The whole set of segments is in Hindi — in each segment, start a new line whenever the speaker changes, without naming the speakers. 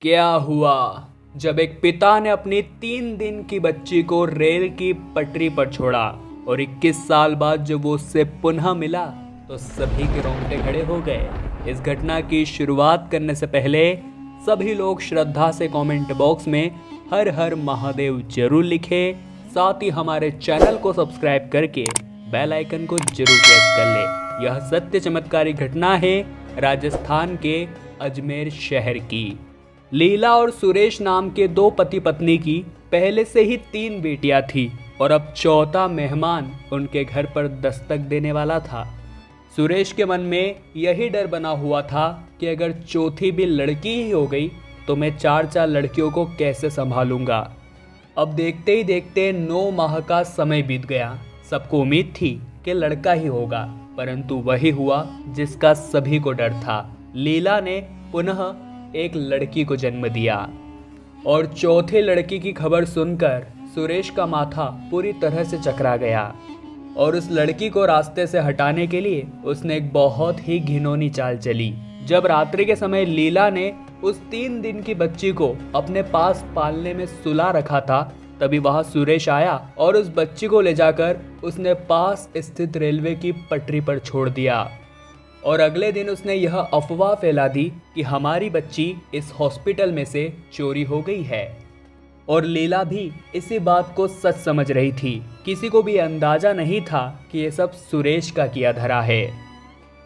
क्या हुआ जब एक पिता ने अपनी 3 दिन की बच्ची को रेल की पटरी पर छोड़ा और 21 साल बाद जब वो उससे पुनः मिला तो सभी के रोंगटे खड़े हो गए। इस घटना की शुरुआत करने से पहले सभी लोग श्रद्धा से कमेंट बॉक्स में हर हर महादेव जरूर लिखें। साथ ही हमारे चैनल को सब्सक्राइब करके बेल आइकन को जरूर प्रेस कर ले। यह सत्य चमत्कारी घटना है राजस्थान के अजमेर शहर की। लीला और सुरेश नाम के दो पति पत्नी की पहले से ही 3 बेटियां थी और अब चौथा मेहमान उनके घर पर दस्तक देने वाला था। सुरेश के मन में यही डर बना हुआ था कि अगर चौथी भी लड़की ही हो गई तो मैं 4 लड़कियों को कैसे संभालूंगा। अब देखते ही देखते 9 माह का समय बीत गया। सबको उम्मीद थी कि लड़का ही होगा, परंतु वही हुआ जिसका सभी को डर था। लीला ने पुनः एक लड़की को जन्म दिया और चौथे लड़की की खबर सुनकर सुरेश का माथा पूरी तरह से चकरा गया और उस लड़की को रास्ते से हटाने के लिए उसने एक बहुत ही घिनौनी चाल चली। जब रात्रि के समय लीला ने उस 3 दिन की बच्ची को अपने पास पालने में सुला रखा था, तभी वहां सुरेश आया और उस बच्ची को ले जाकर उसने पास स्थित रेलवे की पटरी पर छोड़ दिया और अगले दिन उसने यह अफवाह फैला दी कि हमारी बच्ची इस हॉस्पिटल में से चोरी हो गई है। और लीला भी इसी बात को सच समझ रही थी। किसी को भी अंदाजा नहीं था कि ये सब सुरेश का किया धरा है।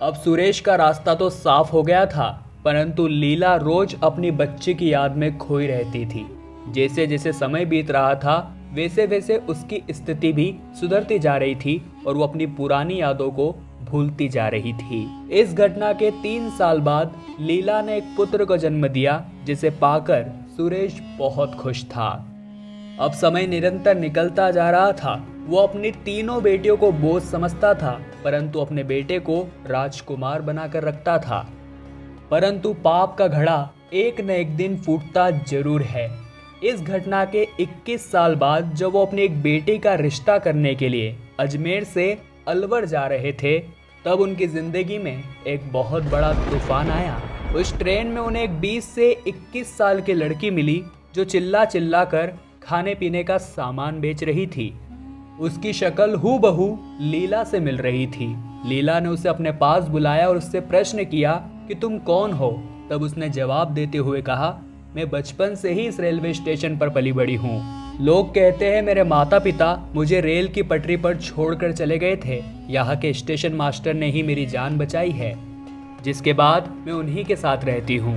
अब सुरेश का रास्ता तो साफ हो गया था, परंतु लीला रोज अपनी बच्ची की याद में खोई रहती थी। जैसे जैसे समय बीत रहा था वैसे वैसे उसकी स्थिति भी सुधरती जा रही थी और वो अपनी पुरानी यादों को भूलती जा रही थी। इस घटना के 3 साल बाद लीला ने एक पुत्र को जन्म दिया, जिसे पाकर सुरेश बहुत खुश था। अब समय निरंतर निकलता जा रहा था। वो अपनी तीनों बेटियों को बोझ समझता था, परंतु अपने बेटे को राजकुमार बनाकर रखता था। परंतु पाप का घड़ा एक न एक दिन फूटता जरूर है। इस घटना के 21 साल बाद जब वो अपनी एक बेटी का रिश्ता करने के लिए अजमेर से अलवर जा रहे थे, तब उनकी जिंदगी में एक बहुत बड़ा तूफान आया। उस ट्रेन में उन्हें एक 20 से 21 साल की लड़की मिली जो चिल्ला चिल्ला कर खाने पीने का सामान बेच रही थी। उसकी शक्ल हूबहू लीला से मिल रही थी। लीला ने उसे अपने पास बुलाया और उससे प्रश्न किया कि तुम कौन हो। तब उसने जवाब देते हुए कहा, मैं बचपन से ही इस रेलवे स्टेशन पर पली बड़ी हूँ। लोग कहते हैं मेरे माता पिता मुझे रेल की पटरी पर छोड़कर चले गए थे। यहाँ के स्टेशन मास्टर ने ही मेरी जान बचाई है, जिसके बाद मैं उन्हीं के साथ रहती हूँ।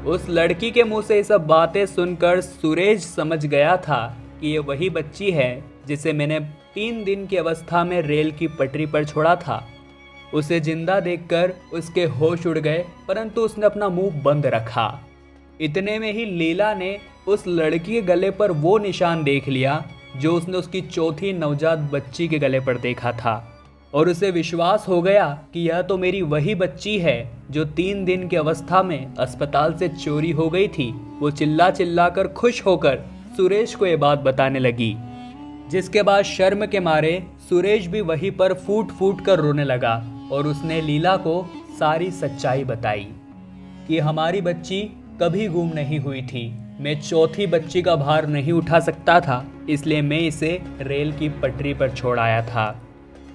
उस लड़की के मुंह से ये सब बातें सुनकर सुरेश समझ गया था कि ये वही बच्ची है जिसे मैंने 3 दिन की अवस्था में रेल की पटरी पर छोड़ा था। उसे जिंदा देखकर उसके होश उड़ गए, परंतु उसने अपना मुंह बंद रखा। इतने में ही लीला ने उस लड़की के गले पर वो निशान देख लिया जो उसने उसकी चौथी नवजात बच्ची के गले पर देखा था और उसे विश्वास हो गया कि यह तो मेरी वही बच्ची है जो 3 दिन की अवस्था में अस्पताल से चोरी हो गई थी। वो चिल्ला चिल्ला कर खुश होकर सुरेश को ये बात बताने लगी, जिसके बाद शर्म के मारे सुरेश भी वहीं पर फूट फूट कर रोने लगा और उसने लीला को सारी सच्चाई बताई कि हमारी बच्ची कभी गुम नहीं हुई थी। मैं चौथी बच्ची का भार नहीं उठा सकता था, इसलिए मैं इसे रेल की पटरी पर छोड़ आया था।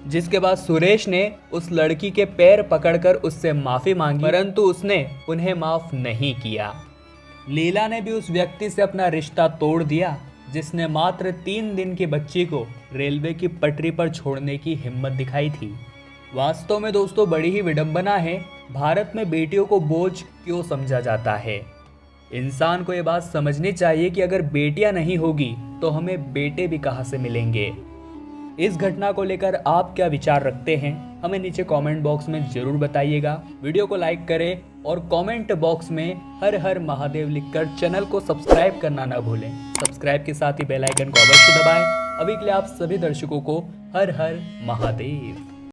जिसके बाद सुरेश ने उस लड़की के पैर पकड़कर उससे माफी मांगी, परंतु उसने उन्हें माफ नहीं किया। लीला ने भी उस व्यक्ति से अपना रिश्ता तोड़ दिया जिसने मात्र 3 दिन की बच्ची को रेलवे की पटरी पर छोड़ने की हिम्मत दिखाई थी। वास्तव में दोस्तों बड़ी ही विडंबना है, भारत में बेटियों को बोझ क्यों समझा जाता है। इंसान को ये बात समझनी चाहिए कि अगर बेटियां नहीं होगी तो हमें बेटे भी कहां से मिलेंगे। इस घटना को लेकर आप क्या विचार रखते हैं, हमें नीचे कमेंट बॉक्स में जरूर बताइएगा। वीडियो को लाइक करें और कमेंट बॉक्स में हर हर महादेव लिखकर चैनल को सब्सक्राइब करना ना भूलें। सब्सक्राइब के साथ ही बेल आइकन को अवश्य दबाएं। अभी के लिए आप सभी दर्शकों को हर हर महादेव।